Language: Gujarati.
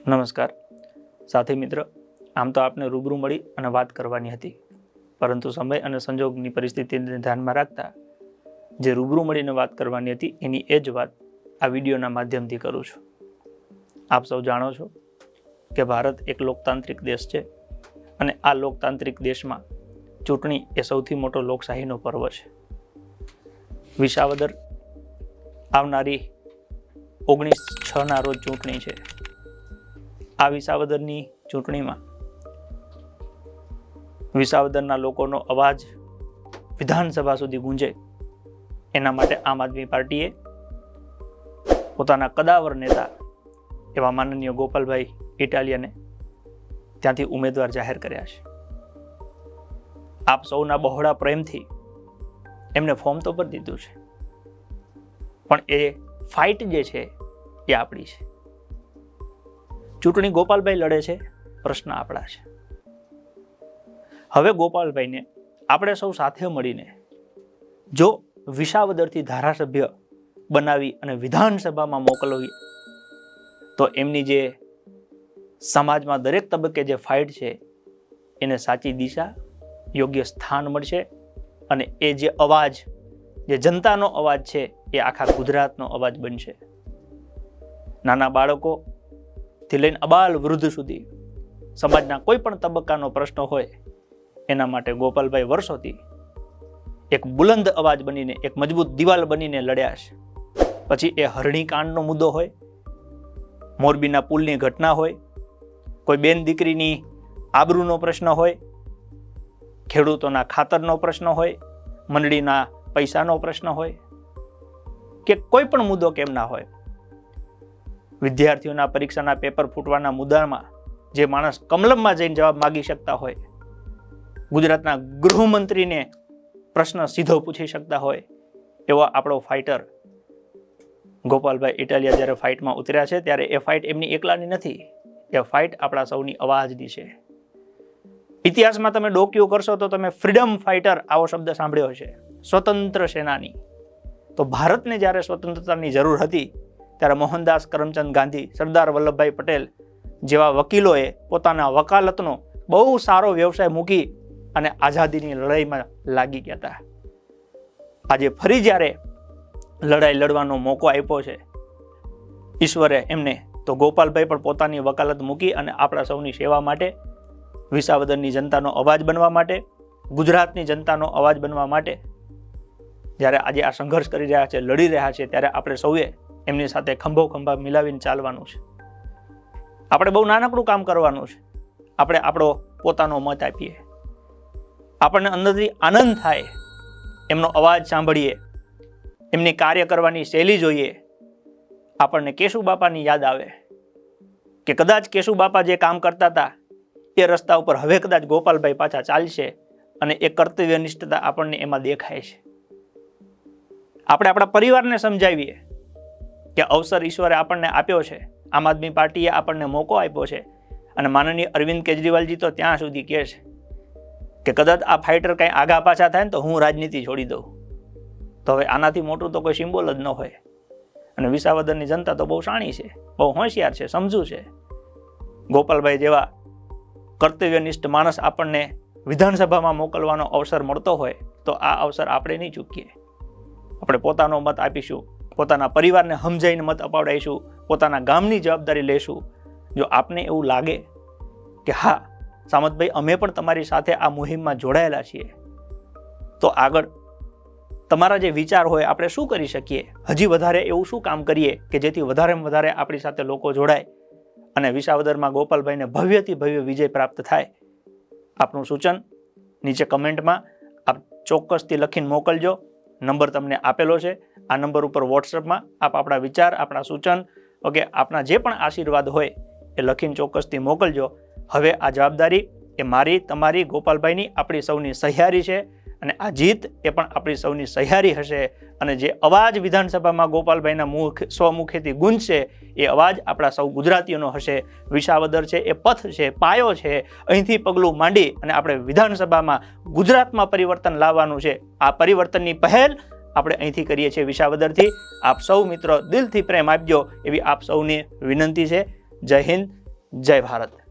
નમસ્કાર સાથી મિત્ર, આમ તો આપને રૂબરૂ મળી અને વાત કરવાની હતી, પરંતુ સમય અને સંજોગની પરિસ્થિતિને ધ્યાનમાં રાખતા જે રૂબરૂ મળીને વાત કરવાની હતી એની એ જ વાત આ વિડીયોના માધ્યમથી કરું છું. આપ સૌ જાણો છો કે ભારત એક લોકતાંત્રિક દેશ છે અને આ લોકતાંત્રિક દેશમાં ચૂંટણી એ સૌથી મોટો લોકશાહીનો પર્વ છે. વિસાવદર આવનારી 19/6 રોજ ચૂંટણી છે. આ વિસાવદરની ચૂંટણીમાં વિસાવદરના લોકોનો અવાજ વિધાનસભા સુધી ગુંજે એના માટે આમ આદમી પાર્ટીએ પોતાના કદાવર નેતા એવા માનનીય ગોપાલભાઈ ઇટાલિયાને ત્યાંથી ઉમેદવાર જાહેર કર્યા છે. આપ સૌના બહોળા પ્રેમથી એમને ફોર્મ તો ભરી દીધું છે, પણ એ ફાઇટ જે છે એ આપણી છે. ચૂંટણી ગોપાલભાઈ લડે છે, પ્રશ્ન આપણા છે. હવે ગોપાલભાઈને આપણે સૌ સાથે મળીને જો વિસાવદરથી ધારાસભ્ય બનાવી અને વિધાનસભામાં મોકલવી તો એમની જે સમાજમાં દરેક તબક્કે જે ફાઇટ છે એને સાચી દિશા, યોગ્ય સ્થાન મળશે અને એ જે અવાજ, જે જનતાનો અવાજ છે એ આખા ગુજરાતનો અવાજ બનશે. નાના બાળકો થી લઈને અબાલ વૃદ્ધ સુધી સમાજના કોઈ પણ તબક્કાનો પ્રશ્ન હોય એના માટે ગોપાલભાઈ વર્ષોથી એક બુલંદ અવાજ બનીને, એક મજબૂત દિવાલ બનીને લડ્યા છે. પછી એ હરણીકાંડનો મુદ્દો હોય, મોરબીના પુલની ઘટના હોય, કોઈ બેન દીકરીની આબરૂનો પ્રશ્ન હોય, ખેડૂતોના ખાતરનો પ્રશ્ન હોય, મંડળીના પૈસાનો પ્રશ્ન હોય કે કોઈ પણ મુદ્દો કેમ ના હોય, વિદ્યાર્થીઓના પરીક્ષાના પેપર ફૂટવાના મુદ્દામાં જે માણસ કમલમમાં જઈને જવાબ માગી શકતા હોય, ગુજરાતના ગૃહમંત્રીને પ્રશ્ન સીધો પૂછી શકતા હોય, એવો આપણો ફાઇટર ગોપાલભાઈ ઇટાલિયા જ્યારે ફાઇટમાં ઉતર્યા છે ત્યારે એ ફાઇટ એમની એકલાની નથી, એ ફાઇટ આપણા સૌની અવાજની છે. ઇતિહાસમાં તમે ડોક્યુ કરશો તો તમે ફ્રીડમ ફાઇટર આવો શબ્દ સાંભળ્યો છે, સ્વતંત્ર સેનાની. તો ભારતને જ્યારે સ્વતંત્રતાની જરૂર હતી ત્યારે મોહનદાસ કરમચંદ ગાંધી, સરદાર વલ્લભભાઈ પટેલ જેવા વકીલોએ પોતાના વકાલતનો બહુ સારો વ્યવસાય મૂકી અને આઝાદીની લડાઈમાં લાગી ગયા હતા. આજે ફરી જ્યારે લડાઈ લડવાનો મોકો આપ્યો છે ઈશ્વરે એમને, તો ગોપાલભાઈ પણ પોતાની વકાલત મૂકી અને આપણા સૌની સેવા માટે, વિસાવદરની જનતાનો અવાજ બનવા માટે, ગુજરાતની જનતાનો અવાજ બનવા માટે જ્યારે આજે આ સંઘર્ષ કરી રહ્યા છે, લડી રહ્યા છે, ત્યારે આપણે સૌએ એમની સાથે ખંભો ખંભા મિલાવીને ચાલવાનું છે. આપણે બહુ નાનકડું કામ કરવાનું છે. આપણે આપણો પોતાનો મત આપીએ, આપણને અંદરથી આનંદ થાય, એમનો અવાજ સાંભળીએ, એમની કાર્ય કરવાની શૈલી જોઈએ. આપણને કેશુ બાપાની યાદ આવે કે કદાચ કેશુ બાપા જે કામ કરતા હતા એ રસ્તા ઉપર હવે કદાચ ગોપાલભાઈ પાછા ચાલશે અને એ કર્તવ્યનિષ્ઠતા આપણને એમાં દેખાય છે. આપણે આપણા પરિવારને સમજાવીએ કે અવસર ઈશ્વરે આપણને આપ્યો છે, આમ આદમી પાર્ટીએ આપણને મોકો આપ્યો છે અને માનનીય અરવિંદ કેજરીવાલજી તો ત્યાં સુધી કહે છે કે કદાચ આ ફાઇટર કંઈ આગા પાછા થાય ને તો હું રાજનીતિ છોડી દઉં. તો હવે આનાથી મોટું તો કોઈ સિમ્બોલ જ ન હોય. અને વિસાવદરની જનતા તો બહુ શાણી છે, બહુ હોશિયાર છે, સમજુ છે. ગોપાલભાઈ જેવા કર્તવ્યનિષ્ઠ માણસ આપણને વિધાનસભામાં મોકલવાનો અવસર મળતો હોય તો આ અવસર આપણે નહીં ચૂકીએ. આપણે પોતાનો મત આપીશું, પોતાના પરિવારને સમજાઈને મત અપાવડાવીશું, પોતાના ગામની જવાબદારી લેશું. જો આપને એવું લાગે કે હા સામતભાઈ અમે પણ તમારી સાથે આ મુહિમમાં જોડાયેલા છીએ, તો આગળ તમારા જે વિચાર હોય આપણે શું કરી શકીએ, હજી વધારે એવું શું કામ કરીએ કે જેથી વધારેમાં વધારે આપણી સાથે લોકો જોડાય અને વિસાવદરમાં ગોપાલભાઈને ભવ્યથી ભવ્ય વિજય પ્રાપ્ત થાય. આપનું સૂચન નીચે કમેન્ટમાં આપ ચોક્કસથી લખીને મોકલજો. નંબર તમને આપેલો છે. આ નંબર ઉપર વોટ્સઅપમાં આપ આપણા વિચાર, આપણા સૂચન, ઓકે, આપણા જે પણ આશીર્વાદ હોય એ લખીને ચોક્કસથી મોકલજો. હવે આ જવાબદારી એ મારી, તમારી, ગોપાલભાઈની, આપણી સૌની સહિયારી છે અને આ જીત એ પણ આપણી સૌની સહિયારી હશે. અને જે અવાજ વિધાનસભામાં ગોપાલભાઈના સ્વમુખેથી ગુંજશે એ અવાજ આપણા સૌ ગુજરાતીઓનો હશે. વિસાવદર છે એ પથ છે, પાયો છે. અહીંથી પગલું માંડી અને આપણે વિધાનસભામાં, ગુજરાતમાં પરિવર્તન લાવવાનું છે. આ પરિવર્તનની પહેલ આપણે અહીંથી કરીએ છીએ વિસાવદરથી. આપ સૌ મિત્રો દિલથી પ્રેમ આપજો એવી આપ સૌની વિનંતી છે. જય હિન્દ, જય ભારત.